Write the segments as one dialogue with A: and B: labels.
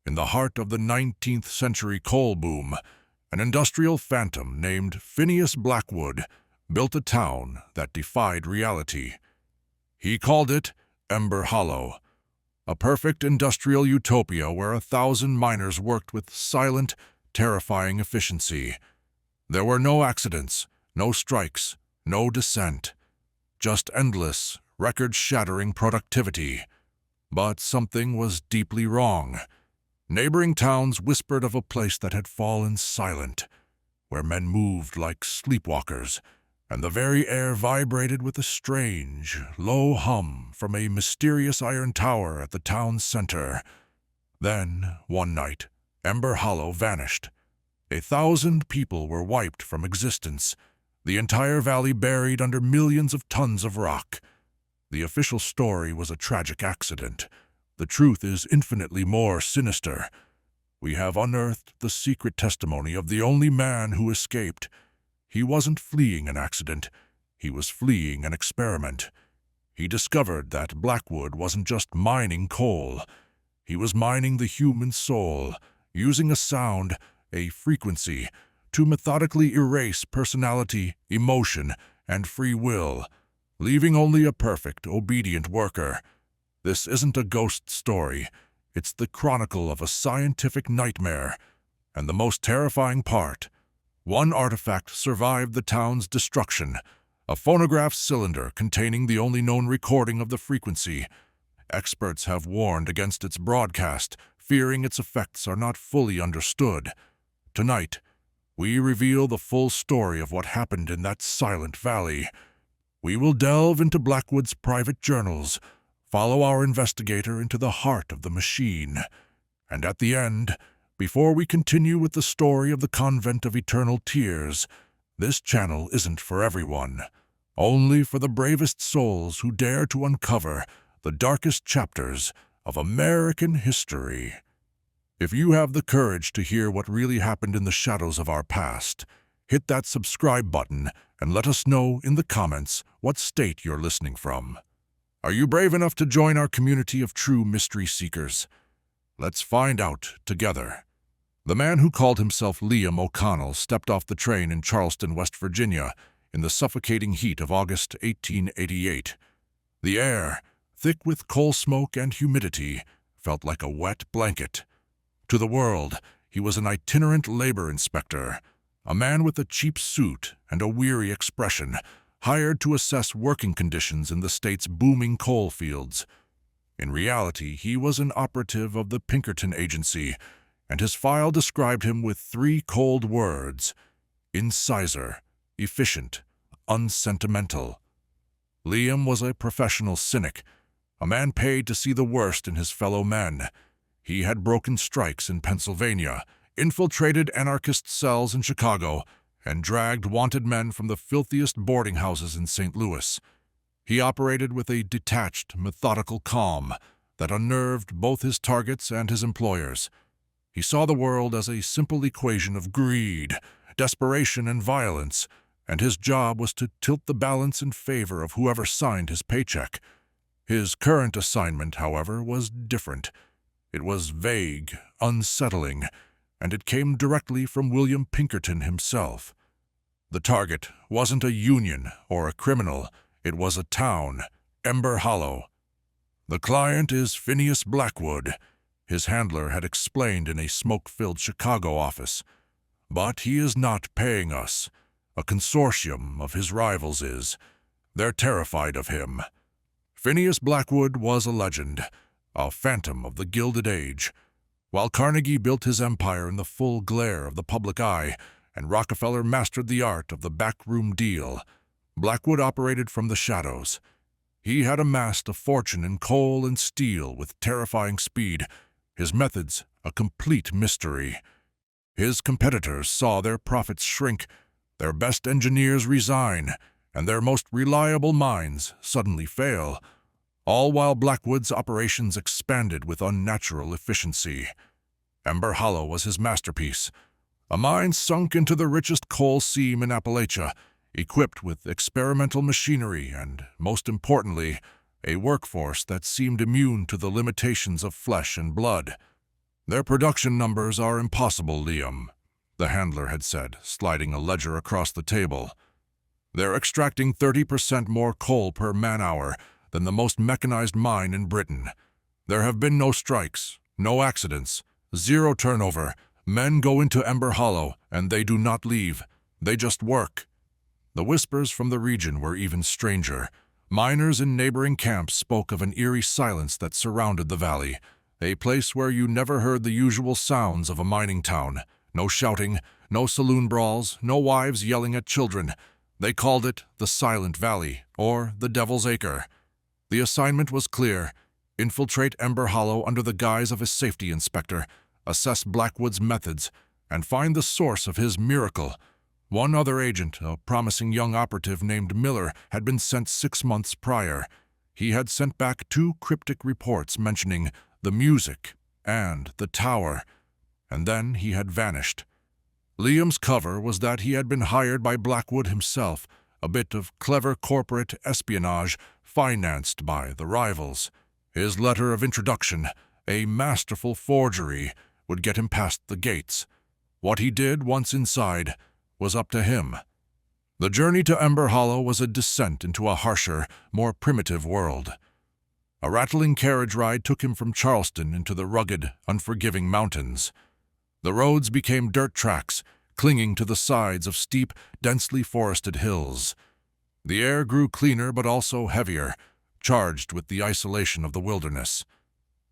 A: In the heart of the 19th century coal boom, an industrial phantom named Phineas Blackwood built a town that defied reality. He called it Ember Hollow, a perfect industrial utopia where 1,000 miners worked with silent, terrifying efficiency. There were no accidents, no strikes, no dissent, just endless, record-shattering productivity. But something was deeply wrong. Neighboring towns whispered of a place that had fallen silent, where men moved like sleepwalkers, and the very air vibrated with a strange, low hum from a mysterious iron tower at the town's center. Then, one night, Ember Hollow vanished. 1,000 people were wiped from existence, the entire valley buried under millions of tons of rock. The official story was a tragic accident. The truth is infinitely more sinister. We have unearthed the secret testimony of the only man who escaped. He wasn't fleeing an accident. He was fleeing an experiment. He discovered that Blackwood wasn't just mining coal. He was mining the human soul, using a sound, a frequency, to methodically erase personality, emotion, and free will, leaving only a perfect, obedient worker. This isn't a ghost story. It's the chronicle of a scientific nightmare. And the most terrifying part, one artifact survived the town's destruction, a phonograph cylinder containing the only known recording of the frequency. Experts have warned against its broadcast, fearing its effects are not fully understood. Tonight, we reveal the full story of what happened in that silent valley. We will delve into Blackwood's private journals, follow our investigator into the heart of the machine, and at the end, before we continue with the story of the Convent of Eternal Tears, this channel isn't for everyone, only for the bravest souls who dare to uncover the darkest chapters of American history. If you have the courage to hear what really happened in the shadows of our past, hit that subscribe button and let us know in the comments what state you're listening from. Are you brave enough to join our community of true mystery seekers? Let's find out together. The man who called himself Liam O'Connell stepped off the train in Charleston, West Virginia, in the suffocating heat of August 1888. The air, thick with coal smoke and humidity, felt like a wet blanket. To the world, he was an itinerant labor inspector, a man with a cheap suit and a weary expression, hired to assess working conditions in the state's booming coal fields. In reality, he was an operative of the Pinkerton Agency, and his file described him with 3 cold words: incisor, efficient, unsentimental. Liam was a professional cynic, a man paid to see the worst in his fellow men. He had broken strikes in Pennsylvania, infiltrated anarchist cells in Chicago, and dragged wanted men from the filthiest boarding houses in St. Louis. He operated with a detached, methodical calm that unnerved both his targets and his employers. He saw the world as a simple equation of greed, desperation, and violence, and his job was to tilt the balance in favor of whoever signed his paycheck. His current assignment, however, was different. It was vague, unsettling, and it came directly from William Pinkerton himself. The target wasn't a union or a criminal, it was a town, Ember Hollow. The client is Phineas Blackwood, his handler had explained in a smoke-filled Chicago office. But he is not paying us. A consortium of his rivals is. They're terrified of him. Phineas Blackwood was a legend, a phantom of the Gilded Age. While Carnegie built his empire in the full glare of the public eye, and Rockefeller mastered the art of the backroom deal, Blackwood operated from the shadows. He had amassed a fortune in coal and steel with terrifying speed, his methods a complete mystery. His competitors saw their profits shrink, their best engineers resign, and their most reliable minds suddenly fail, all while Blackwood's operations expanded with unnatural efficiency. Ember Hollow was his masterpiece, a mine sunk into the richest coal seam in Appalachia, equipped with experimental machinery and, most importantly, a workforce that seemed immune to the limitations of flesh and blood. "Their production numbers are impossible, Liam," the handler had said, sliding a ledger across the table. "They're extracting 30% more coal per man-hour than the most mechanized mine in Britain. There have been no strikes, no accidents, zero turnover. Men go into Ember Hollow, and they do not leave. They just work." The whispers from the region were even stranger. Miners in neighboring camps spoke of an eerie silence that surrounded the valley, a place where you never heard the usual sounds of a mining town. No shouting, no saloon brawls, no wives yelling at children. They called it the Silent Valley, or the Devil's Acre. The assignment was clear: infiltrate Ember Hollow under the guise of a safety inspector, assess Blackwood's methods, and find the source of his miracle. One other agent, a promising young operative named Miller, had been sent 6 months prior. He had sent back 2 cryptic reports mentioning the music and the tower, and then he had vanished. Liam's cover was that he had been hired by Blackwood himself, a bit of clever corporate espionage financed by the rivals. His letter of introduction, a masterful forgery, would get him past the gates. What he did once inside was up to him. The journey to Ember Hollow was a descent into a harsher, more primitive world. A rattling carriage ride took him from Charleston into the rugged, unforgiving mountains. The roads became dirt tracks, clinging to the sides of steep, densely forested hills. The air grew cleaner but also heavier, charged with the isolation of the wilderness.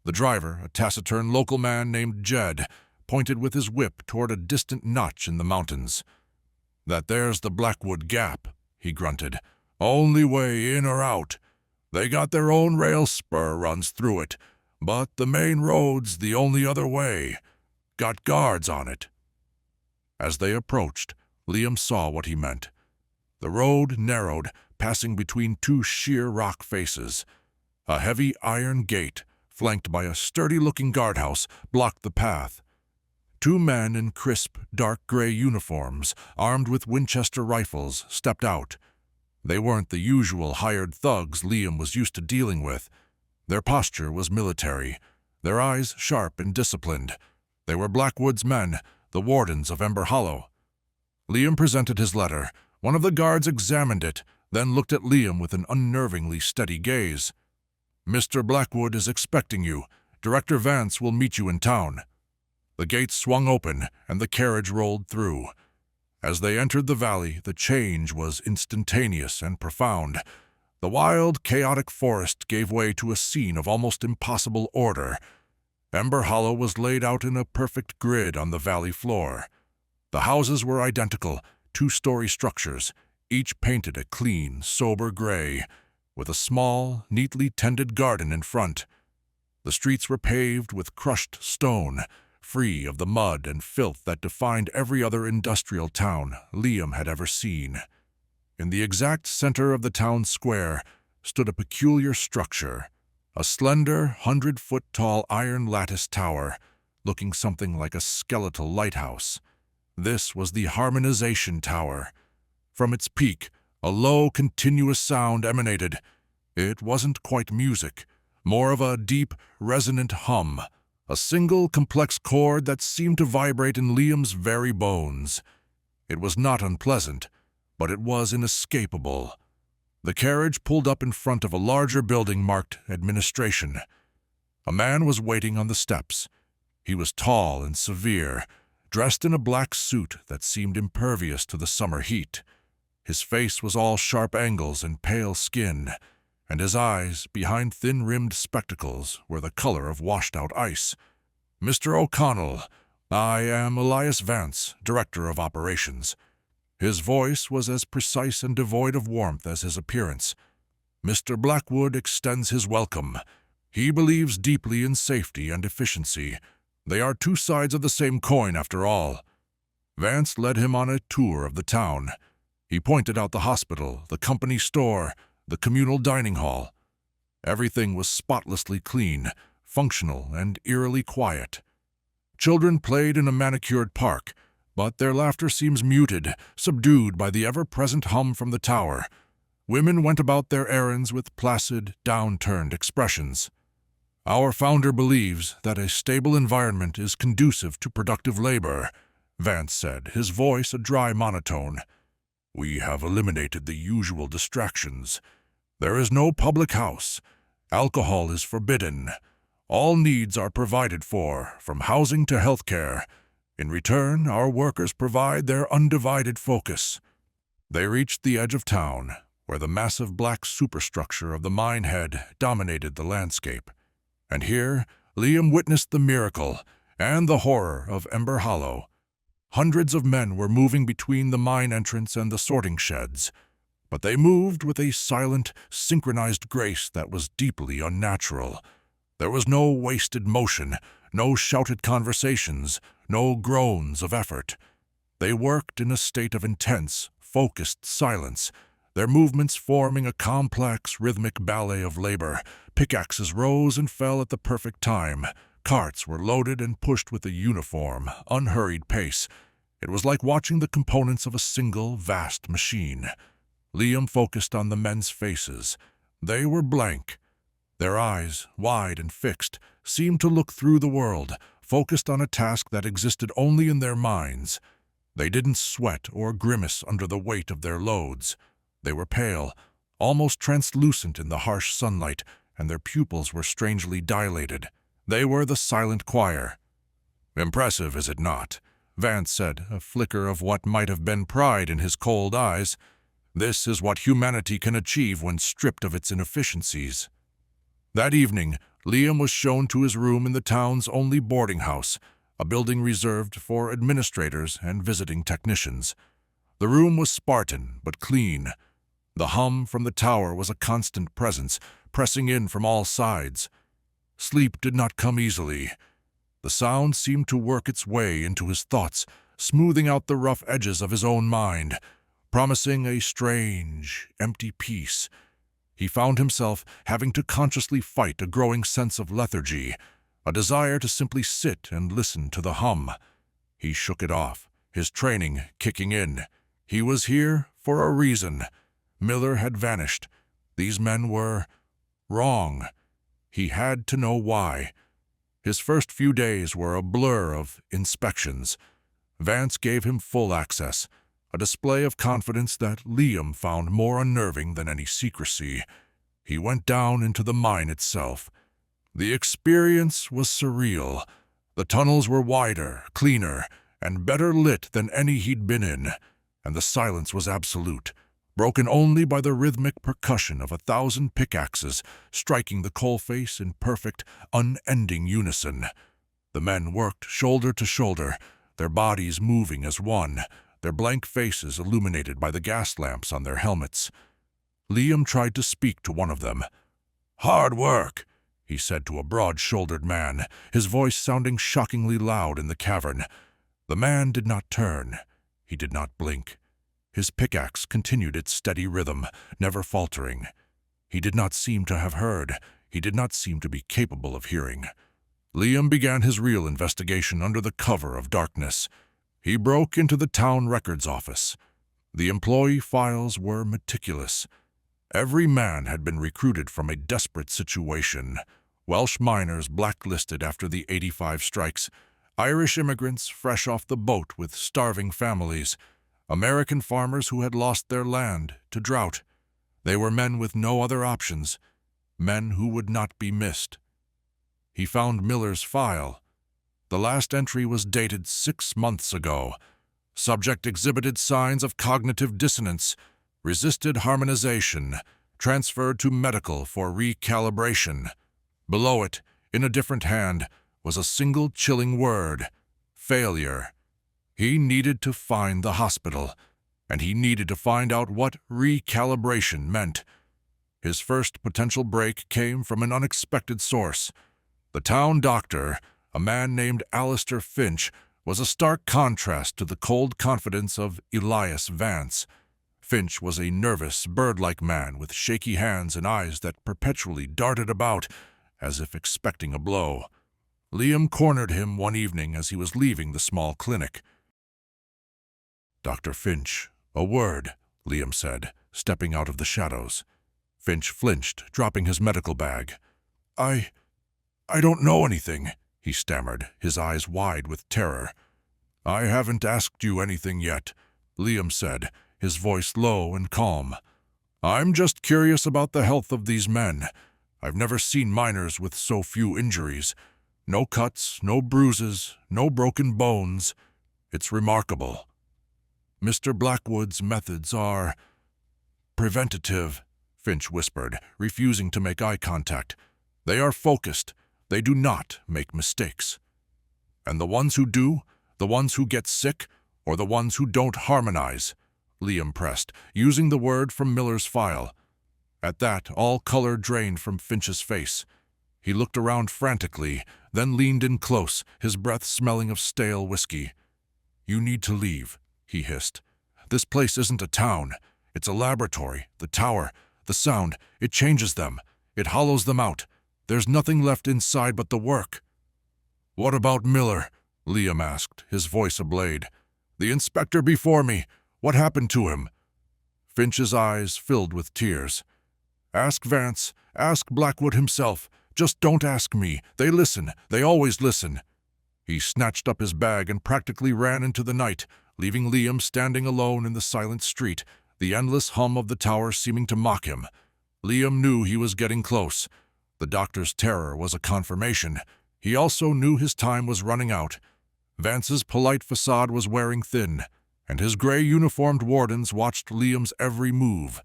A: The driver, a taciturn local man named Jed, pointed with his whip toward a distant notch in the mountains. "That there's the Blackwood Gap," he grunted. "Only way in or out. They got their own rail spur runs through it, but the main road's the only other way. Got guards on it." As they approached, Liam saw what he meant. The road narrowed, passing between 2 sheer rock faces. A heavy iron gate, flanked by a sturdy-looking guardhouse, blocked the path. 2 men in crisp, dark gray uniforms, armed with Winchester rifles, stepped out. They weren't the usual hired thugs Liam was used to dealing with. Their posture was military, their eyes sharp and disciplined. They were Blackwood's men, the wardens of Ember Hollow. Liam presented his letter. One of the guards examined it, then looked at Liam with an unnervingly steady gaze. "Mr. Blackwood is expecting you. Director Vance will meet you in town." The gates swung open, and the carriage rolled through. As they entered the valley, the change was instantaneous and profound. The wild, chaotic forest gave way to a scene of almost impossible order. Ember Hollow was laid out in a perfect grid on the valley floor. The houses were identical, 2-story structures, each painted a clean, sober gray, with a small, neatly tended garden in front. The streets were paved with crushed stone, free of the mud and filth that defined every other industrial town Liam had ever seen. In the exact center of the town square stood a peculiar structure, a slender, 100-foot-tall iron lattice tower, looking something like a skeletal lighthouse. This was the Harmonization Tower. From its peak, a low, continuous sound emanated. It wasn't quite music, more of a deep, resonant hum, a single, complex chord that seemed to vibrate in Liam's very bones. It was not unpleasant, but it was inescapable. The carriage pulled up in front of a larger building marked Administration. A man was waiting on the steps. He was tall and severe, dressed in a black suit that seemed impervious to the summer heat. His face was all sharp angles and pale skin, and his eyes, behind thin-rimmed spectacles, were the color of washed-out ice. "Mr. O'Connell, I am Elias Vance, Director of Operations." His voice was as precise and devoid of warmth as his appearance. "Mr. Blackwood extends his welcome. He believes deeply in safety and efficiency. They are 2 sides of the same coin, after all." Vance led him on a tour of the town. He pointed out the hospital, the company store, the communal dining hall. Everything was spotlessly clean, functional, and eerily quiet. Children played in a manicured park, but their laughter seems muted, subdued by the ever-present hum from the tower. Women went about their errands with placid, down-turned expressions. Our founder believes that a stable environment is conducive to productive labor, Vance said, his voice a dry monotone. We have eliminated the usual distractions. There is no public house. Alcohol is forbidden. All needs are provided for, from housing to health care. In return, our workers provide their undivided focus. They reached the edge of town, where the massive black superstructure of the mine head dominated the landscape. And here, Liam witnessed the miracle and the horror of Ember Hollow. Hundreds of men were moving between the mine entrance and the sorting sheds, but they moved with a silent, synchronized grace that was deeply unnatural. There was no wasted motion, no shouted conversations, no groans of effort. They worked in a state of intense, focused silence, their movements forming a complex, rhythmic ballet of labor. Pickaxes rose and fell at the perfect time. Carts were loaded and pushed with a uniform, unhurried pace. It was like watching the components of a single, vast machine. Liam focused on the men's faces. They were blank. Their eyes, wide and fixed, seemed to look through the world, focused on a task that existed only in their minds. They didn't sweat or grimace under the weight of their loads. They were pale, almost translucent in the harsh sunlight, and their pupils were strangely dilated. They were the silent choir. "Impressive, is it not?" Vance said, a flicker of what might have been pride in his cold eyes. "This is what humanity can achieve when stripped of its inefficiencies." That evening, Liam was shown to his room in the town's only boarding house, a building reserved for administrators and visiting technicians. The room was Spartan but clean. The hum from the tower was a constant presence, pressing in from all sides. Sleep did not come easily. The sound seemed to work its way into his thoughts, smoothing out the rough edges of his own mind, promising a strange, empty peace. He found himself having to consciously fight a growing sense of lethargy, a desire to simply sit and listen to the hum. He shook it off, his training kicking in. He was here for a reason. Miller had vanished. These men were wrong. He had to know why. His first few days were a blur of inspections. Vance gave him full access, a display of confidence that Liam found more unnerving than any secrecy. He went down into the mine itself. The experience was surreal. The tunnels were wider, cleaner, and better lit than any he'd been in, and the silence was absolute, broken only by the rhythmic percussion of 1,000 pickaxes striking the coalface in perfect, unending unison. The men worked shoulder to shoulder, their bodies moving as one, their blank faces illuminated by the gas lamps on their helmets. Liam tried to speak to one of them. "Hard work," he said to a broad-shouldered man, his voice sounding shockingly loud in the cavern. The man did not turn. He did not blink. His pickaxe continued its steady rhythm, never faltering. He did not seem to have heard. He did not seem to be capable of hearing. Liam began his real investigation under the cover of darkness. He broke into the town records office. The employee files were meticulous. Every man had been recruited from a desperate situation. Welsh miners blacklisted after the '85 strikes, Irish immigrants fresh off the boat with starving families, American farmers who had lost their land to drought. They were men with no other options, men who would not be missed. He found Miller's file. The last entry was dated 6 months ago. Subject exhibited signs of cognitive dissonance, resisted harmonization, transferred to medical for recalibration. Below it, in a different hand, was a single chilling word: failure. He needed to find the hospital, and he needed to find out what recalibration meant. His first potential break came from an unexpected source. The town doctor, a man named Alistair Finch, was a stark contrast to the cold confidence of Elias Vance. Finch was a nervous, bird-like man with shaky hands and eyes that perpetually darted about, as if expecting a blow. Liam cornered him one evening as he was leaving the small clinic. "Dr. Finch, a word," Liam said, stepping out of the shadows. Finch flinched, dropping his medical bag. "I don't know anything," he stammered, his eyes wide with terror. "I haven't asked you anything yet," Liam said, his voice low and calm. "I'm just curious about the health of these men. I've never seen miners with so few injuries. No cuts, no bruises, no broken bones. It's remarkable." "Mr. Blackwood's methods are preventative," Finch whispered, refusing to make eye contact. "They are focused. They do not make mistakes." "And the ones who do? The ones who get sick? Or the ones who don't harmonize?" Liam pressed, using the word from Miller's file. At that, all color drained from Finch's face. He looked around frantically, then leaned in close, his breath smelling of stale whiskey. "You need to leave," he hissed. "This place isn't a town. It's a laboratory. The tower, the sound, it changes them. It hollows them out. There's nothing left inside but the work." "What about Miller?" Liam asked, his voice ablade. "The inspector before me. What happened to him?" Finch's eyes filled with tears. "Ask Vance. Ask Blackwood himself. Just don't ask me. They listen. They always listen." He snatched up his bag and practically ran into the night, leaving Liam standing alone in the silent street, the endless hum of the tower seeming to mock him. Liam knew he was getting close. The doctor's terror was a confirmation. He also knew his time was running out. Vance's polite facade was wearing thin, and his gray-uniformed wardens watched Liam's every move.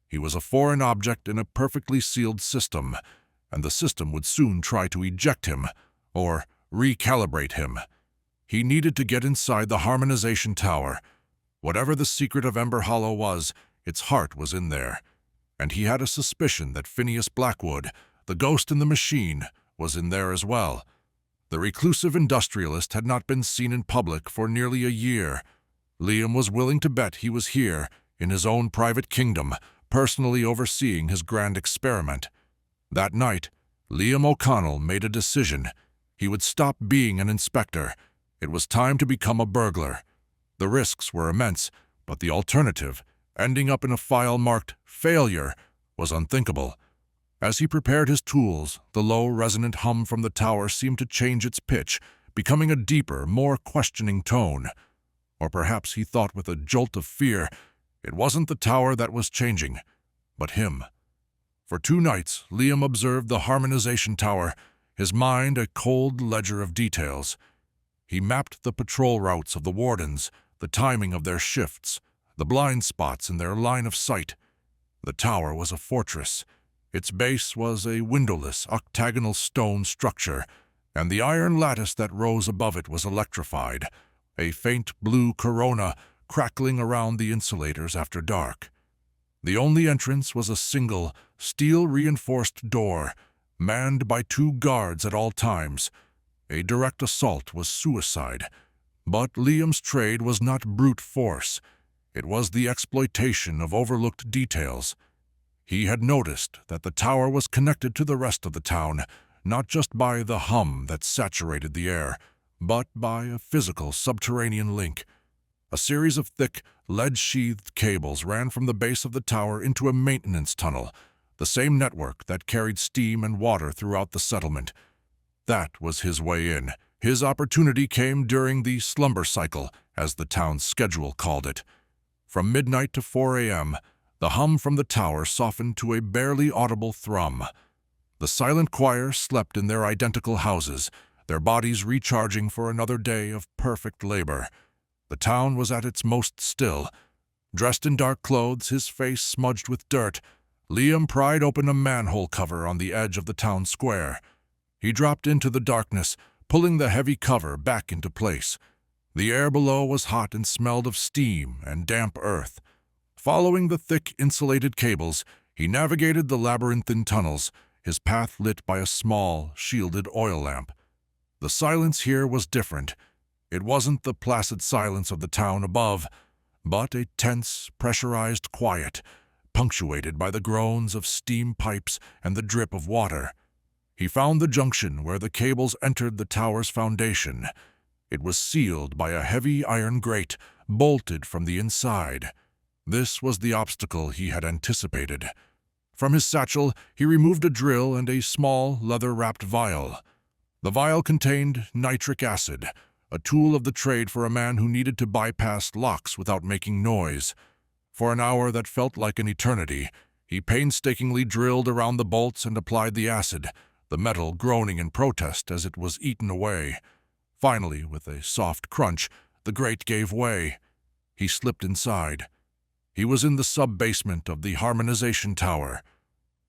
A: He was a foreign object in a perfectly sealed system, and the system would soon try to eject him, or recalibrate him. He needed to get inside the harmonization tower. Whatever the secret of Ember Hollow was, its heart was in there, and he had a suspicion that Phineas Blackwood, the ghost in the machine, was in there as well. The reclusive industrialist had not been seen in public for nearly a year. Liam was willing to bet he was here, in his own private kingdom, personally overseeing his grand experiment. That night, Liam O'Connell made a decision. He would stop being an inspector. It was time to become a burglar. The risks were immense, but the alternative, ending up in a file marked "failure," was unthinkable. As he prepared his tools, the low, resonant hum from the tower seemed to change its pitch, becoming a deeper, more questioning tone. Or perhaps he thought with a jolt of fear, it wasn't the tower that was changing, but him. For 2 nights, Liam observed the harmonization tower, his mind a cold ledger of details. He mapped the patrol routes of the wardens, the timing of their shifts, the blind spots in their line of sight. The tower was a fortress. Its base was a windowless, octagonal stone structure, and the iron lattice that rose above it was electrified, a faint blue corona crackling around the insulators after dark. The only entrance was a single, steel-reinforced door, manned by 2 guards at all times. A direct assault was suicide, but Liam's trade was not brute force. It was the exploitation of overlooked details. He had noticed that the tower was connected to the rest of the town, not just by the hum that saturated the air, but by a physical subterranean link. A series of thick, lead-sheathed cables ran from the base of the tower into a maintenance tunnel, the same network that carried steam and water throughout the settlement. That was his way in. His opportunity came during the slumber cycle, as the town's schedule called it. From midnight to 4 a.m., the hum from the tower softened to a barely audible thrum. The silent choir slept in their identical houses, their bodies recharging for another day of perfect labor. The town was at its most still. Dressed in dark clothes, his face smudged with dirt, Liam pried open a manhole cover on the edge of the town square. He dropped into the darkness, pulling the heavy cover back into place. The air below was hot and smelled of steam and damp earth. Following the thick, insulated cables, he navigated the labyrinthine tunnels, his path lit by a small, shielded oil lamp. The silence here was different. It wasn't the placid silence of the town above, but a tense, pressurized quiet, punctuated by the groans of steam pipes and the drip of water. He found the junction where the cables entered the tower's foundation. It was sealed by a heavy iron grate, bolted from the inside. This was the obstacle he had anticipated. From his satchel, he removed a drill and a small, leather-wrapped vial. The vial contained nitric acid, a tool of the trade for a man who needed to bypass locks without making noise. For an hour that felt like an eternity, he painstakingly drilled around the bolts and applied the acid, the metal groaning in protest as it was eaten away. Finally, with a soft crunch, the grate gave way. He slipped inside. He was in the sub-basement of the harmonization tower.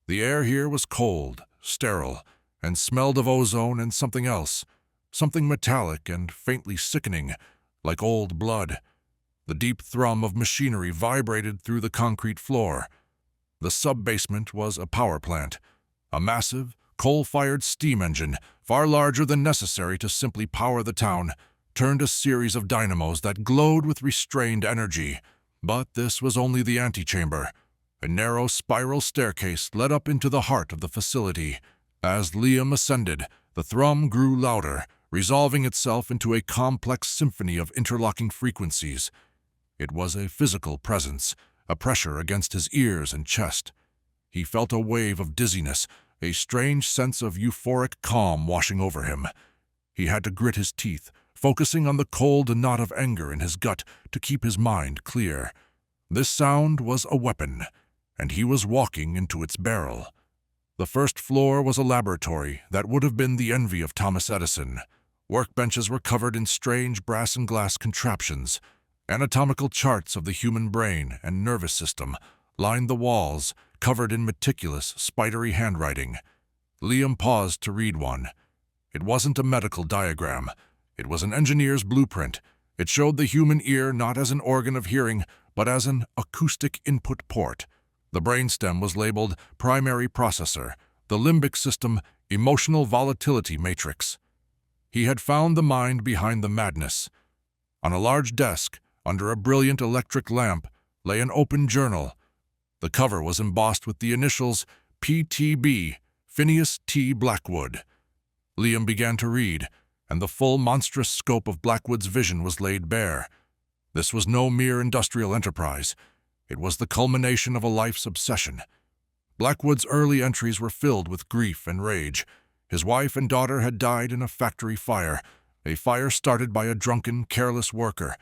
A: The air here was cold, sterile, and smelled of ozone and something else, something metallic and faintly sickening, like old blood. The deep thrum of machinery vibrated through the concrete floor. The sub-basement was a power plant, a massive, coal-fired steam engine, far larger than necessary to simply power the town, turned a series of dynamos that glowed with restrained energy. But this was only the antechamber. A narrow spiral staircase led up into the heart of the facility. As Liam ascended, the thrum grew louder, resolving itself into a complex symphony of interlocking frequencies. It was a physical presence, a pressure against his ears and chest. He felt a wave of dizziness, a strange sense of euphoric calm washing over him. He had to grit his teeth, focusing on the cold knot of anger in his gut to keep his mind clear. This sound was a weapon, and he was walking into its barrel. The first floor was a laboratory that would have been the envy of Thomas Edison. Workbenches were covered in strange brass and glass contraptions. Anatomical charts of the human brain and nervous system lined the walls, covered in meticulous, spidery handwriting. Liam paused to read one. It wasn't a medical diagram. It was an engineer's blueprint. It showed the human ear not as an organ of hearing, but as an acoustic input port. The brainstem was labeled primary processor, the limbic system emotional volatility matrix. He had found the mind behind the madness. On a large desk, under a brilliant electric lamp, lay an open journal. The cover was embossed with the initials PTB, Phineas T. Blackwood. Liam began to read, and the full monstrous scope of Blackwood's vision was laid bare. This was no mere industrial enterprise. It was the culmination of a life's obsession. Blackwood's early entries were filled with grief and rage. His wife and daughter had died in a factory fire, a fire started by a drunken, careless worker.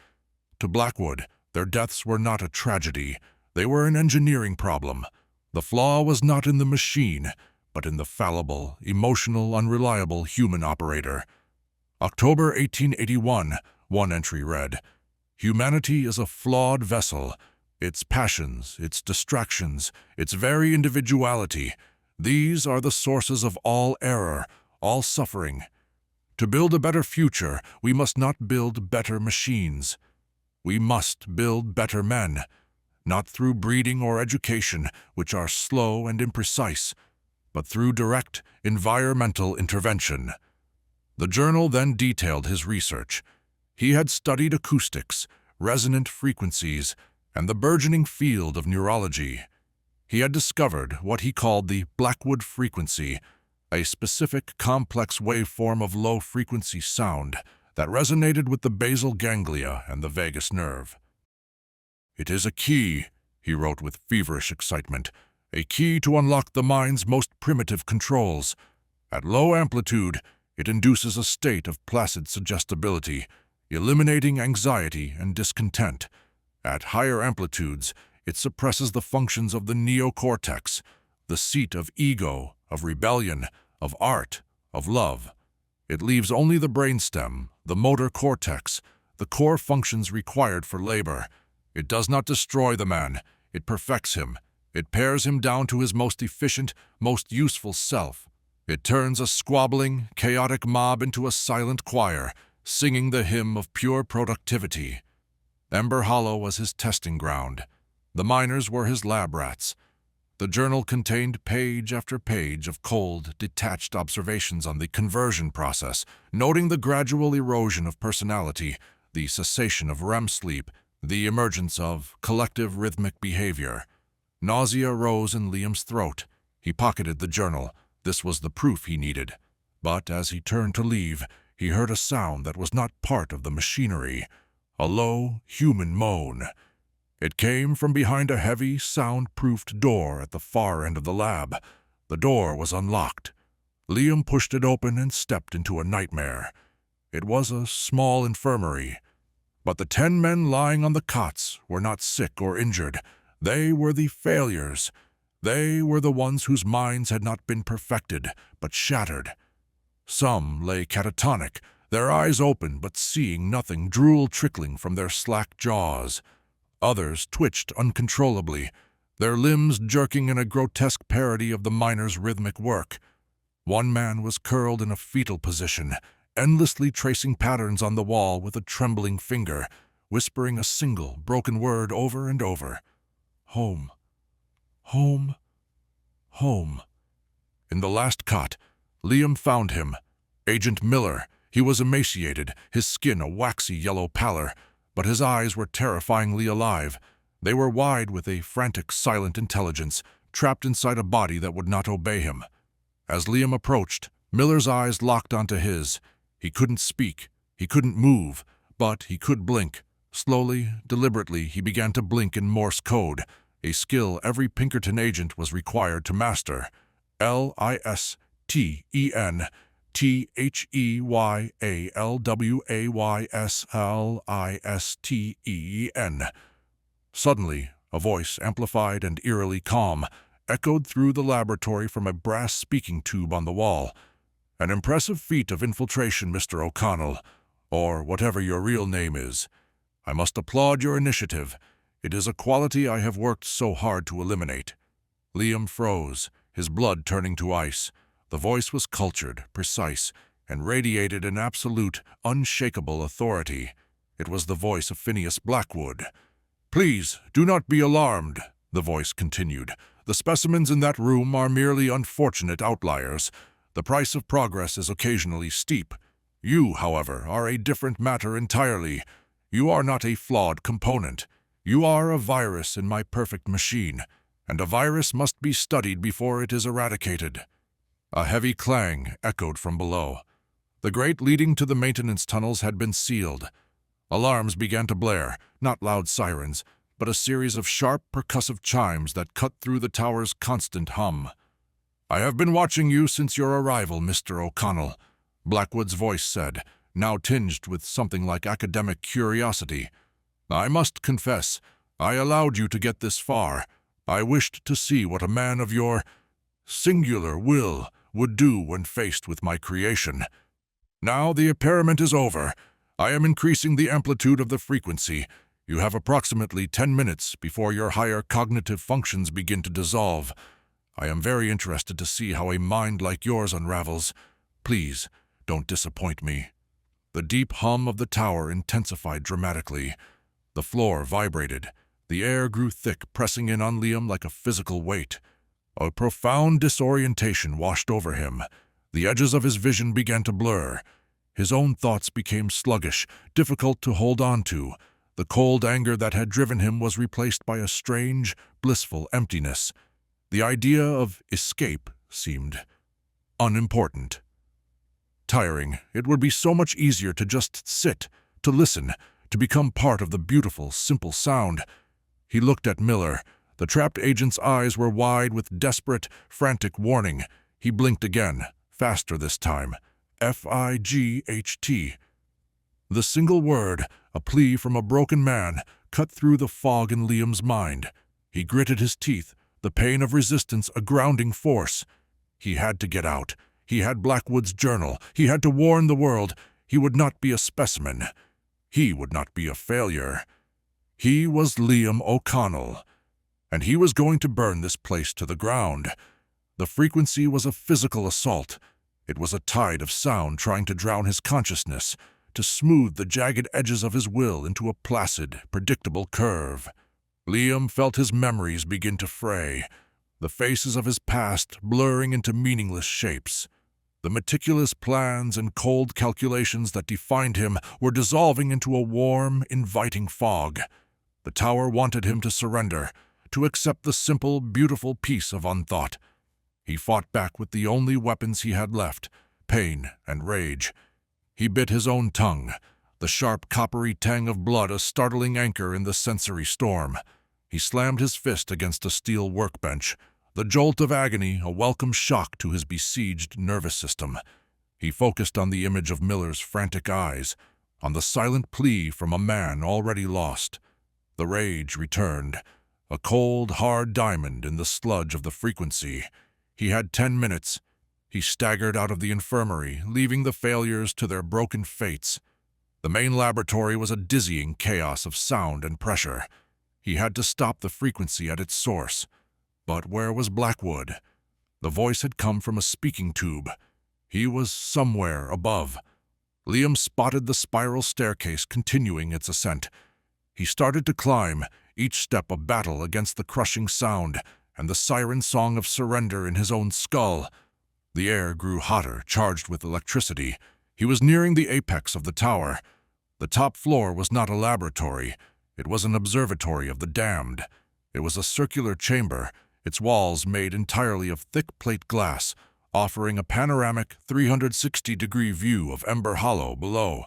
A: To Blackwood, their deaths were not a tragedy. They were an engineering problem. The flaw was not in the machine, but in the fallible, emotional, unreliable human operator. October 1881, one entry read, "Humanity is a flawed vessel. Its passions, its distractions, its very individuality, these are the sources of all error, all suffering. To build a better future, we must not build better machines. We must build better men, not through breeding or education, which are slow and imprecise, but through direct environmental intervention." The journal then detailed his research. He had studied acoustics, resonant frequencies, and the burgeoning field of neurology. He had discovered what he called the Blackwood frequency, a specific complex waveform of low-frequency sound that resonated with the basal ganglia and the vagus nerve. "It is a key," he wrote with feverish excitement, "a key to unlock the mind's most primitive controls. At low amplitude, it induces a state of placid suggestibility, eliminating anxiety and discontent. At higher amplitudes, it suppresses the functions of the neocortex, the seat of ego, of rebellion, of art, of love. It leaves only the brainstem, the motor cortex, the core functions required for labor. It does not destroy the man, it perfects him. It pares him down to his most efficient, most useful self. It turns a squabbling, chaotic mob into a silent choir, singing the hymn of pure productivity." Ember Hollow was his testing ground. The miners were his lab rats. The journal contained page after page of cold, detached observations on the conversion process, noting the gradual erosion of personality, the cessation of REM sleep, the emergence of collective rhythmic behavior. Nausea rose in Liam's throat. He pocketed the journal. This was the proof he needed. But as he turned to leave, he heard a sound that was not part of the machinery, a low, human moan. It came from behind a heavy, sound-proofed door at the far end of the lab. The door was unlocked. Liam pushed it open and stepped into a nightmare. It was a small infirmary. But the 10 men lying on the cots were not sick or injured. They were the failures. They were the ones whose minds had not been perfected, but shattered. Some lay catatonic, their eyes open but seeing nothing, drool trickling from their slack jaws. Others twitched uncontrollably, their limbs jerking in a grotesque parody of the miner's rhythmic work. One man was curled in a fetal position, endlessly tracing patterns on the wall with a trembling finger, whispering a single, broken word over and over. Home. Home. Home. In the last cot, Liam found him. Agent Miller. He was emaciated, his skin a waxy yellow pallor, but his eyes were terrifyingly alive. They were wide with a frantic, silent intelligence, trapped inside a body that would not obey him. As Liam approached, Miller's eyes locked onto his. He couldn't speak, he couldn't move, but he could blink. Slowly, deliberately, he began to blink in Morse code, a skill every Pinkerton agent was required to master. LISTENTHEYALWAYSLISTEN. Suddenly, a voice, amplified and eerily calm, echoed through the laboratory from a brass speaking tube on the wall. An impressive feat of infiltration, Mr. O'Connell, or whatever your real name is. I must applaud your initiative. It is a quality I have worked so hard to eliminate. Liam froze, his blood turning to ice. The voice was cultured, precise, and radiated an absolute, unshakable authority. It was the voice of Phineas Blackwood. "Please, do not be alarmed," the voice continued. "The specimens in that room are merely unfortunate outliers. The price of progress is occasionally steep. You, however, are a different matter entirely. You are not a flawed component. You are a virus in my perfect machine, and a virus must be studied before it is eradicated." A heavy clang echoed from below. The grate leading to the maintenance tunnels had been sealed. Alarms began to blare, not loud sirens, but a series of sharp, percussive chimes that cut through the tower's constant hum. "I have been watching you since your arrival, Mr. O'Connell," Blackwood's voice said, now tinged with something like academic curiosity. "I must confess, I allowed you to get this far. I wished to see what a man of your singular will would do when faced with my creation. Now the experiment is over. I am increasing the amplitude of the frequency. You have approximately 10 minutes before your higher cognitive functions begin to dissolve. I am very interested to see how a mind like yours unravels. Please, don't disappoint me." The deep hum of the tower intensified dramatically. The floor vibrated. The air grew thick, pressing in on Liam like a physical weight. A profound disorientation washed over him. The edges of his vision began to blur. His own thoughts became sluggish, difficult to hold on to. The cold anger that had driven him was replaced by a strange, blissful emptiness. The idea of escape seemed unimportant. Tiring, it would be so much easier to just sit, to listen, to become part of the beautiful, simple sound. He looked at Miller. The trapped agent's eyes were wide with desperate, frantic warning. He blinked again, faster this time. FIGHT. The single word, a plea from a broken man, cut through the fog in Liam's mind. He gritted his teeth, the pain of resistance a grounding force. He had to get out. He had Blackwood's journal. He had to warn the world. He would not be a specimen. He would not be a failure. He was Liam O'Connell, and he was going to burn this place to the ground. The frequency was a physical assault. It was a tide of sound trying to drown his consciousness, to smooth the jagged edges of his will into a placid, predictable curve. Liam felt his memories begin to fray, the faces of his past blurring into meaningless shapes. The meticulous plans and cold calculations that defined him were dissolving into a warm, inviting fog. The tower wanted him to surrender, to accept the simple, beautiful peace of unthought. He fought back with the only weapons he had left, pain and rage. He bit his own tongue. the sharp coppery tang of blood a startling anchor in the sensory storm. He slammed his fist against a steel workbench, the jolt of agony a welcome shock to his besieged nervous system. He focused on the image of Miller's frantic eyes, on the silent plea from a man already lost. The rage returned, a cold, hard diamond in the sludge of the frequency. He had 10 minutes. He staggered out of the infirmary, leaving the failures to their broken fates. The main laboratory was a dizzying chaos of sound and pressure. He had to stop the frequency at its source. But where was Blackwood? The voice had come from a speaking tube. He was somewhere above. Liam spotted the spiral staircase continuing its ascent. He started to climb, each step a battle against the crushing sound and the siren song of surrender in his own skull. The air grew hotter, charged with electricity. He was nearing the apex of the tower. The top floor was not a laboratory. It was an observatory of the damned. It was a circular chamber, its walls made entirely of thick plate glass, offering a panoramic 360-degree view of Ember Hollow below.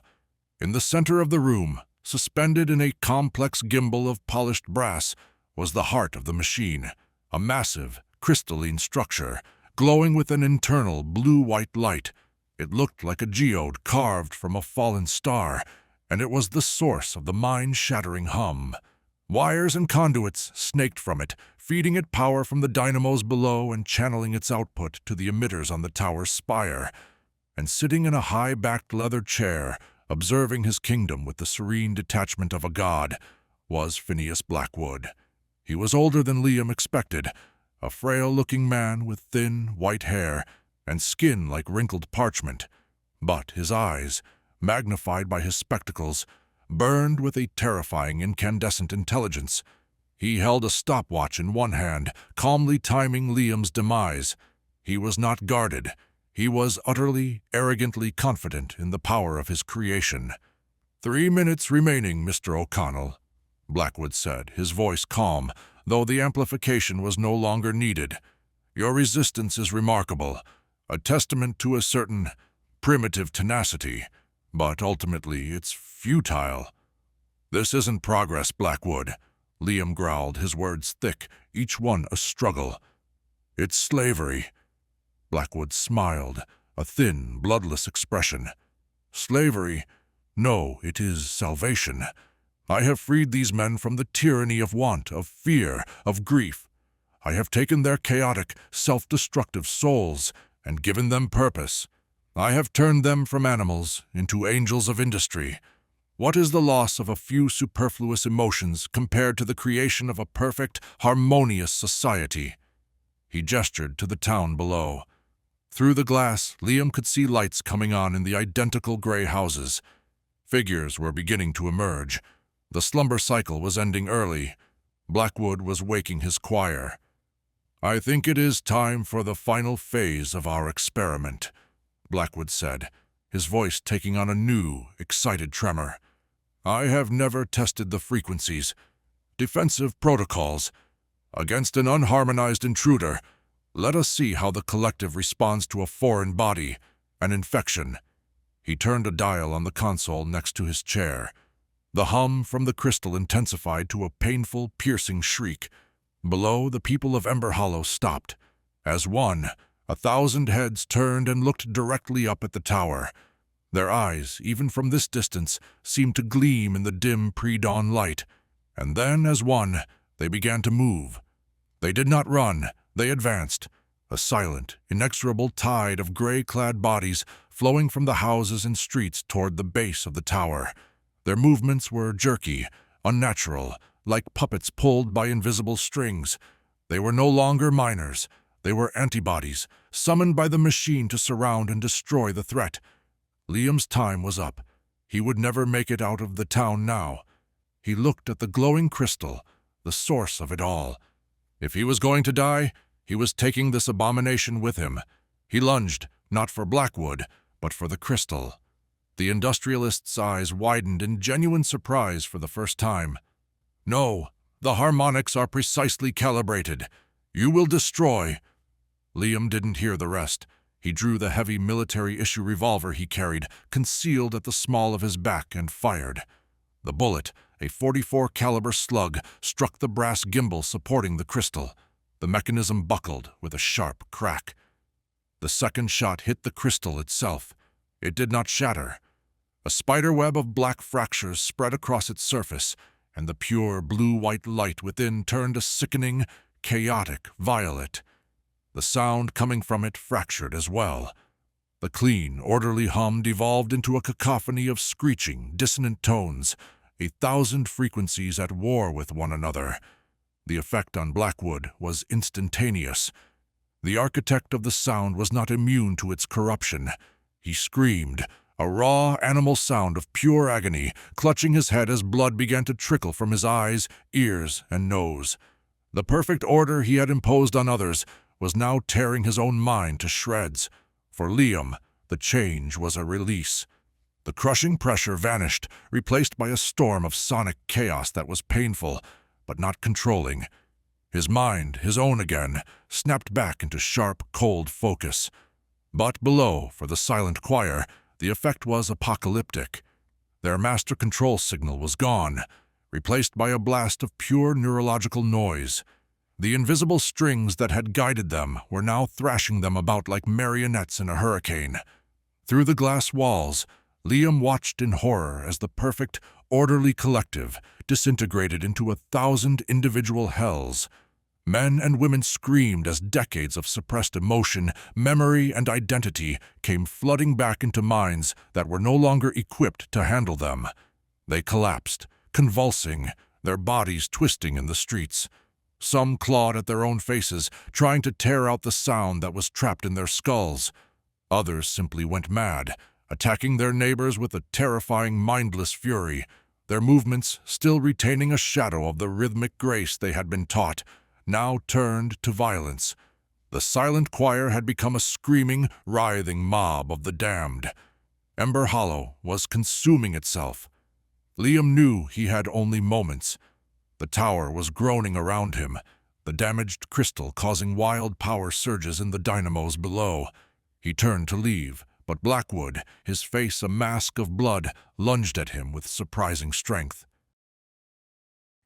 A: In the center of the room, suspended in a complex gimbal of polished brass, was the heart of the machine, a massive, crystalline structure, glowing with an internal blue-white light. It looked like a geode carved from a fallen star, and it was the source of the mind-shattering hum. Wires and conduits snaked from it, feeding it power from the dynamos below and channeling its output to the emitters on the tower's spire. And sitting in a high-backed leather chair, observing his kingdom with the serene detachment of a god, was Phineas Blackwood. He was older than Liam expected, a frail-looking man with thin, white hair and skin like wrinkled parchment. But his eyes, magnified by his spectacles, burned with a terrifying incandescent intelligence. He held a stopwatch in one hand, calmly timing Liam's demise. He was not guarded. He was utterly, arrogantly confident in the power of his creation. 3 minutes remaining, Mr. O'Connell, Blackwood said, his voice calm, though the amplification was no longer needed. Your resistance is remarkable, a testament to a certain primitive tenacity, but ultimately it's futile. This isn't progress, Blackwood, Liam growled, his words thick, each one a struggle. It's slavery. Blackwood smiled, a thin, bloodless expression. Slavery? No, it is salvation. I have freed these men from the tyranny of want, of fear, of grief. I have taken their chaotic, self-destructive souls and given them purpose. I have turned them from animals into angels of industry. What is the loss of a few superfluous emotions compared to the creation of a perfect, harmonious society? He gestured to the town below. Through the glass, Liam could see lights coming on in the identical gray houses. Figures were beginning to emerge. The slumber cycle was ending early. Blackwood was waking his choir. I think it is time for the final phase of our experiment, Blackwood said, his voice taking on a new, excited tremor. I have never tested the frequencies, defensive protocols. Against an unharmonized intruder, let us see how the collective responds to a foreign body, an infection. He turned a dial on the console next to his chair. The hum from the crystal intensified to a painful, piercing shriek. Below, the people of Ember Hollow stopped. As one, 1,000 heads turned and looked directly up at the tower. Their eyes, even from this distance, seemed to gleam in the dim pre-dawn light. And then, as one, they began to move. They did not run, they advanced, a silent, inexorable tide of gray-clad bodies flowing from the houses and streets toward the base of the tower. Their movements were jerky, unnatural, like puppets pulled by invisible strings. They were no longer miners. They were antibodies, summoned by the machine to surround and destroy the threat. Liam's time was up. He would never make it out of the town now. He looked at the glowing crystal, the source of it all. If he was going to die, he was taking this abomination with him. He lunged, not for Blackwood, but for the crystal. The industrialist's eyes widened in genuine surprise for the first time. No, the harmonics are precisely calibrated. You will destroy. Liam didn't hear the rest. He drew the heavy military-issue revolver he carried, concealed at the small of his back, and fired. The bullet, a .44 caliber slug, struck the brass gimbal supporting the crystal. The mechanism buckled with a sharp crack. The second shot hit the crystal itself. It did not shatter. A spiderweb of black fractures spread across its surface, and the pure blue-white light within turned a sickening, chaotic violet. The sound coming from it fractured as well. The clean, orderly hum devolved into a cacophony of screeching, dissonant tones, 1,000 frequencies at war with one another. The effect on Blackwood was instantaneous. The architect of the sound was not immune to its corruption. He screamed, a raw animal sound of pure agony, clutching his head as blood began to trickle from his eyes, ears, and nose. The perfect order he had imposed on others was now tearing his own mind to shreds. For Liam, the change was a release. The crushing pressure vanished, replaced by a storm of sonic chaos that was painful, but not controlling. His mind, his own again, snapped back into sharp, cold focus. But below, for the silent choir, the effect was apocalyptic. Their master control signal was gone, replaced by a blast of pure neurological noise. The invisible strings that had guided them were now thrashing them about like marionettes in a hurricane. Through the glass walls, Liam watched in horror as the perfect, orderly collective disintegrated into 1,000 individual hells. Men and women screamed as decades of suppressed emotion, memory, and identity came flooding back into minds that were no longer equipped to handle them. They collapsed, convulsing, their bodies twisting in the streets. Some clawed at their own faces, trying to tear out the sound that was trapped in their skulls. Others simply went mad, attacking their neighbors with a terrifying, mindless fury, their movements, still retaining a shadow of the rhythmic grace they had been taught, now turned to violence. The silent choir had become a screaming, writhing mob of the damned. Ember Hollow was consuming itself. Liam knew he had only moments. The tower was groaning around him, the damaged crystal causing wild power surges in the dynamos below. He turned to leave, but Blackwood, his face a mask of blood, lunged at him with surprising strength.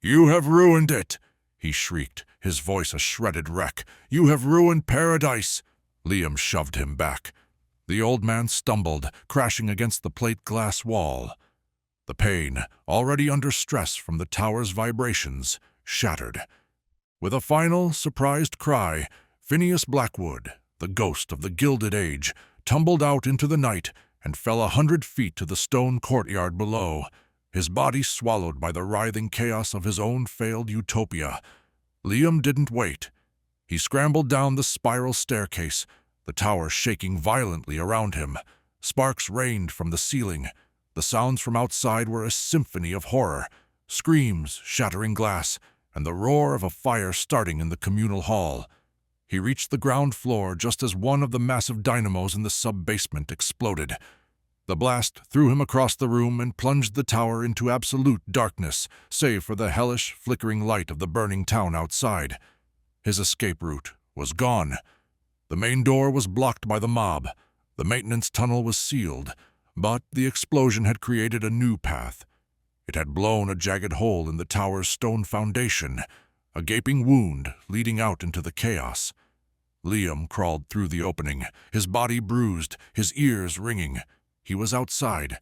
A: "You have ruined it!" he shrieked, his voice a shredded wreck. "You have ruined paradise!" Liam shoved him back. The old man stumbled, crashing against the plate glass wall. The pain, already under stress from the tower's vibrations, shattered. With a final, surprised cry, Phineas Blackwood, the ghost of the Gilded Age, tumbled out into the night and fell 100 feet to the stone courtyard below, his body swallowed by the writhing chaos of his own failed utopia. Liam didn't wait. He scrambled down the spiral staircase, the tower shaking violently around him. Sparks rained from the ceiling. The sounds from outside were a symphony of horror, screams shattering glass, and the roar of a fire starting in the communal hall. He reached the ground floor just as one of the massive dynamos in the sub-basement exploded. The blast threw him across the room and plunged the tower into absolute darkness, save for the hellish, flickering light of the burning town outside. His escape route was gone. The main door was blocked by the mob. The maintenance tunnel was sealed, but the explosion had created a new path. It had blown a jagged hole in the tower's stone foundation, a gaping wound leading out into the chaos. Liam crawled through the opening, his body bruised, his ears ringing. He was outside.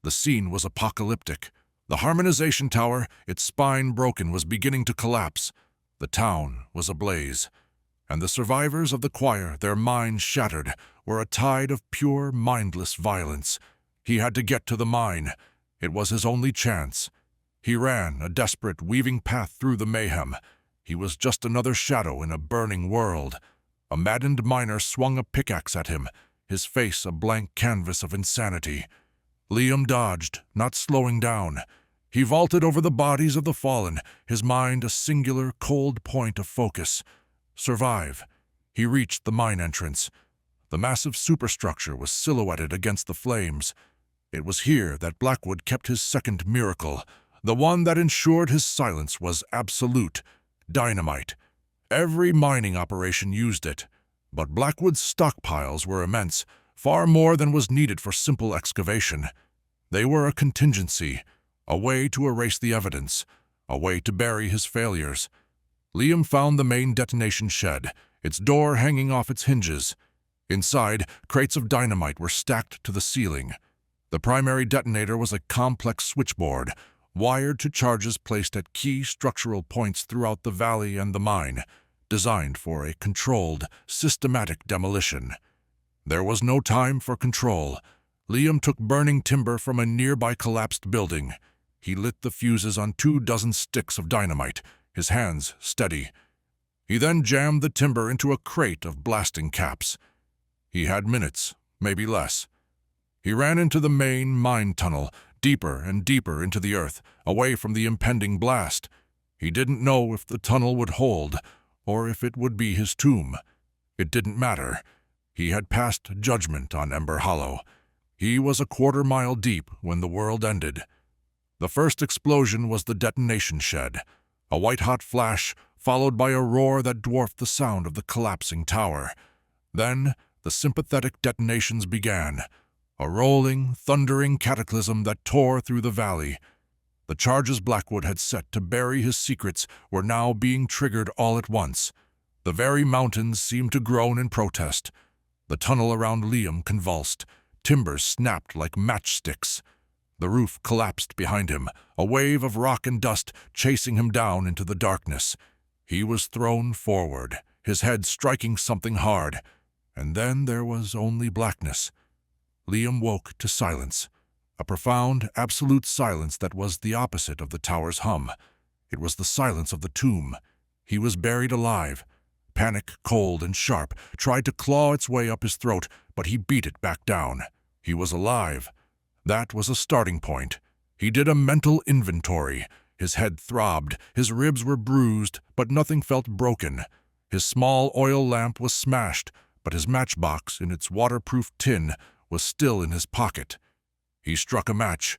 A: The scene was apocalyptic. The harmonization tower, its spine broken, was beginning to collapse. The town was ablaze. And the survivors of the choir, their minds shattered, were a tide of pure, mindless violence. He had to get to the mine. It was his only chance. He ran, a desperate, weaving path through the mayhem. He was just another shadow in a burning world. A maddened miner swung a pickaxe at him, his face a blank canvas of insanity. Liam dodged, not slowing down. He vaulted over the bodies of the fallen, his mind a singular, cold point of focus. Survive. He reached the mine entrance. The massive superstructure was silhouetted against the flames. It was here that Blackwood kept his second miracle. The one that ensured his silence was absolute. Dynamite. Every mining operation used it. But Blackwood's stockpiles were immense, far more than was needed for simple excavation. They were a contingency, a way to erase the evidence, a way to bury his failures. Liam found the main detonation shed, its door hanging off its hinges. Inside, crates of dynamite were stacked to the ceiling. The primary detonator was a complex switchboard, wired to charges placed at key structural points throughout the valley and the mine, designed for a controlled, systematic demolition. There was no time for control. Liam took burning timber from a nearby collapsed building. He lit the fuses on 24 sticks of dynamite, his hands steady. He then jammed the timber into a crate of blasting caps. He had minutes, maybe less. He ran into the main mine tunnel, deeper and deeper into the earth, away from the impending blast. He didn't know if the tunnel would hold, or if it would be his tomb. It didn't matter. He had passed judgment on Ember Hollow. He was a quarter-mile deep when the world ended. The first explosion was the detonation shed, a white-hot flash followed by a roar that dwarfed the sound of the collapsing tower. Then the sympathetic detonations began, a rolling, thundering cataclysm that tore through the valley. The charges Blackwood had set to bury his secrets were now being triggered all at once. The very mountains seemed to groan in protest. The tunnel around Liam convulsed. Timbers snapped like matchsticks. The roof collapsed behind him, a wave of rock and dust chasing him down into the darkness. He was thrown forward, his head striking something hard, and then there was only blackness. Liam woke to silence, a profound, absolute silence that was the opposite of the tower's hum. It was the silence of the tomb. He was buried alive. Panic, cold and sharp, tried to claw its way up his throat, but he beat it back down. He was alive. That was a starting point. He did a mental inventory. His head throbbed, his ribs were bruised, but nothing felt broken. His small oil lamp was smashed, but his matchbox in its waterproof tin was still in his pocket. He struck a match.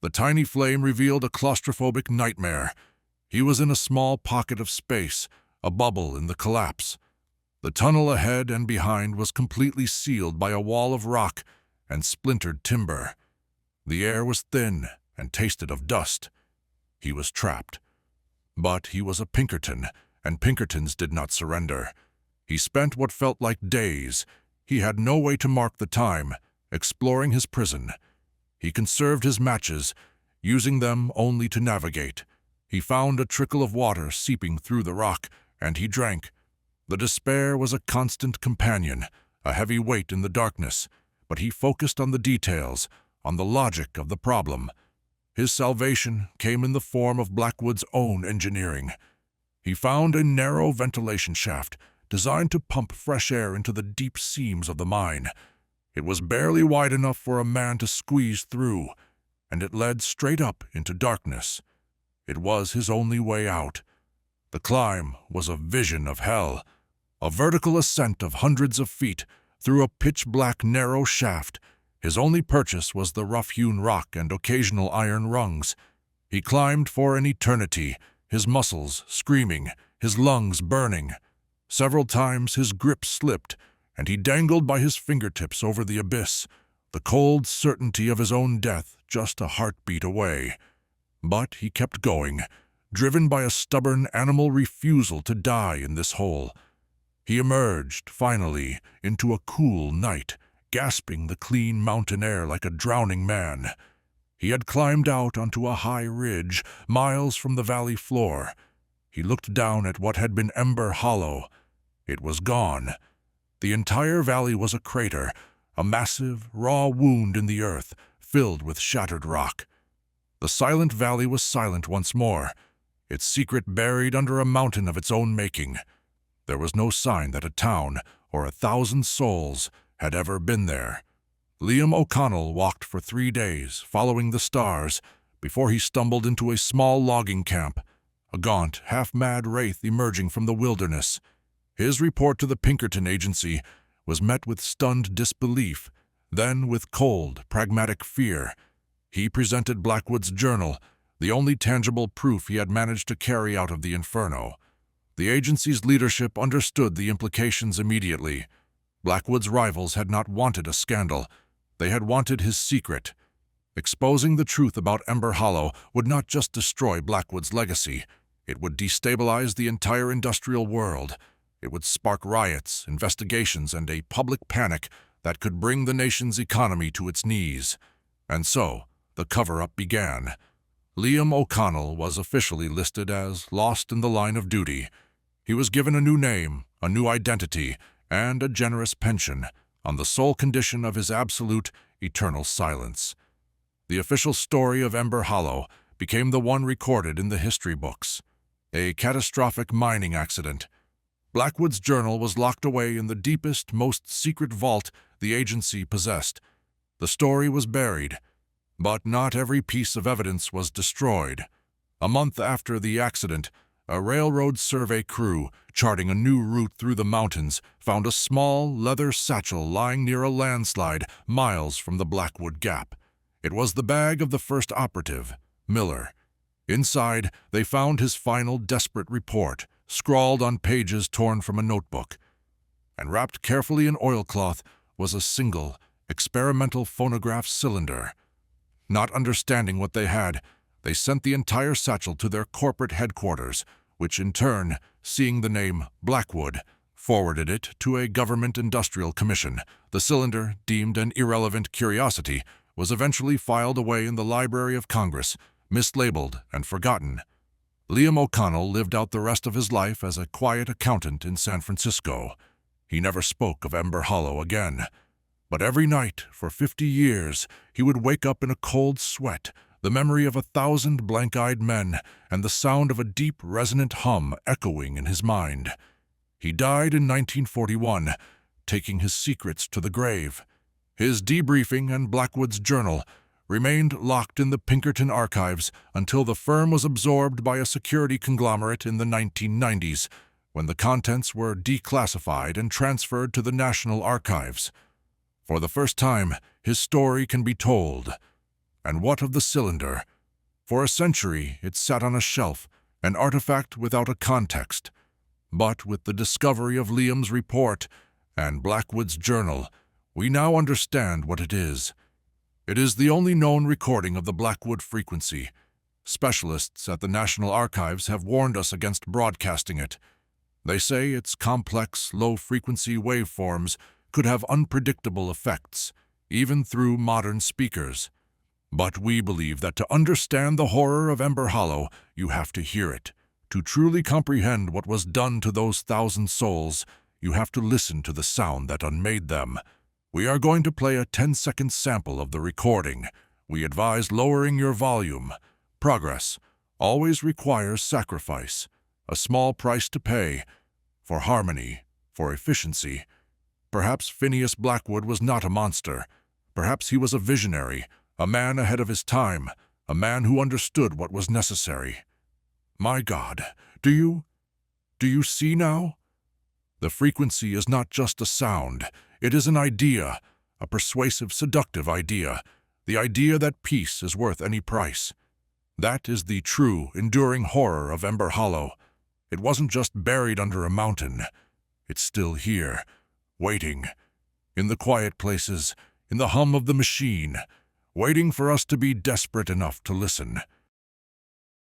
A: The tiny flame revealed a claustrophobic nightmare. He was in a small pocket of space, a bubble in the collapse. The tunnel ahead and behind was completely sealed by a wall of rock and splintered timber. The air was thin and tasted of dust. He was trapped. But he was a Pinkerton, and Pinkertons did not surrender. He spent what felt like days. He had no way to mark the time, exploring his prison. He conserved his matches, using them only to navigate. He found a trickle of water seeping through the rock, and he drank. The despair was a constant companion, a heavy weight in the darkness, but he focused on the details, on the logic of the problem. His salvation came in the form of Blackwood's own engineering. He found a narrow ventilation shaft designed to pump fresh air into the deep seams of the mine. It was barely wide enough for a man to squeeze through, and it led straight up into darkness. It was his only way out. The climb was a vision of hell, a vertical ascent of hundreds of feet through a pitch-black narrow shaft. His only purchase was the rough-hewn rock and occasional iron rungs. He climbed for an eternity, his muscles screaming, his lungs burning. Several times his grip slipped, and he dangled by his fingertips over the abyss, the cold certainty of his own death just a heartbeat away. But he kept going, driven by a stubborn animal refusal to die in this hole. He emerged, finally, into a cool night, gasping the clean mountain air like a drowning man. He had climbed out onto a high ridge, miles from the valley floor. He looked down at what had been Ember Hollow. It was gone. The entire valley was a crater, a massive, raw wound in the earth, filled with shattered rock. The silent valley was silent once more, its secret buried under a mountain of its own making. There was no sign that a town, or 1,000 souls, had ever been there. Liam O'Connell walked for 3 days, following the stars, before he stumbled into a small logging camp, a gaunt, half-mad wraith emerging from the wilderness. His report to the Pinkerton Agency was met with stunned disbelief, then with cold, pragmatic fear. He presented Blackwood's journal, the only tangible proof he had managed to carry out of the inferno. The agency's leadership understood the implications immediately. Blackwood's rivals had not wanted a scandal. They had wanted his secret. Exposing the truth about Ember Hollow would not just destroy Blackwood's legacy. It would destabilize the entire industrial world. It would spark riots, investigations, and a public panic that could bring the nation's economy to its knees. And so, the cover-up began. Liam O'Connell was officially listed as lost in the line of duty. He was given a new name, a new identity, and a generous pension, on the sole condition of his absolute, eternal silence. The official story of Ember Hollow became the one recorded in the history books. A catastrophic mining accident. Blackwood's journal was locked away in the deepest, most secret vault the agency possessed. The story was buried, but not every piece of evidence was destroyed. A month after the accident, a railroad survey crew, charting a new route through the mountains, found a small leather satchel lying near a landslide miles from the Blackwood Gap. It was the bag of the first operative, Miller. Inside, they found his final desperate report, scrawled on pages torn from a notebook. And wrapped carefully in oilcloth was a single, experimental phonograph cylinder. Not understanding what they had, they sent the entire satchel to their corporate headquarters, which in turn, seeing the name Blackwood, forwarded it to a government industrial commission. The cylinder, deemed an irrelevant curiosity, was eventually filed away in the Library of Congress, mislabeled and forgotten. Liam O'Connell lived out the rest of his life as a quiet accountant in San Francisco. He never spoke of Ember Hollow again. But every night, for 50 years, he would wake up in a cold sweat, the memory of 1,000 blank-eyed men, and the sound of a deep, resonant hum echoing in his mind. He died in 1941, taking his secrets to the grave. His debriefing and Blackwood's journal remained locked in the Pinkerton archives until the firm was absorbed by a security conglomerate in the 1990s, when the contents were declassified and transferred to the National Archives. For the first time, his story can be told. And what of the cylinder? For a century, it sat on a shelf, an artifact without a context. But with the discovery of Liam's report and Blackwood's journal, we now understand what it is. It is the only known recording of the Blackwood frequency. Specialists at the National Archives have warned us against broadcasting it. They say its complex, low-frequency waveforms could have unpredictable effects, even through modern speakers. But we believe that to understand the horror of Ember Hollow, you have to hear it. To truly comprehend what was done to those 1,000 souls, you have to listen to the sound that unmade them. We are going to play a 10-second sample of the recording. We advise lowering your volume. Progress always requires sacrifice, a small price to pay, for harmony, for efficiency. Perhaps Phineas Blackwood was not a monster. Perhaps he was a visionary, a man ahead of his time, a man who understood what was necessary. My God, do you see now? The frequency is not just a sound. It is an idea, a persuasive, seductive idea, the idea that peace is worth any price. That is the true, enduring horror of Ember Hollow. It wasn't just buried under a mountain. It's still here, waiting, in the quiet places, in the hum of the machine, waiting for us to be desperate enough to listen.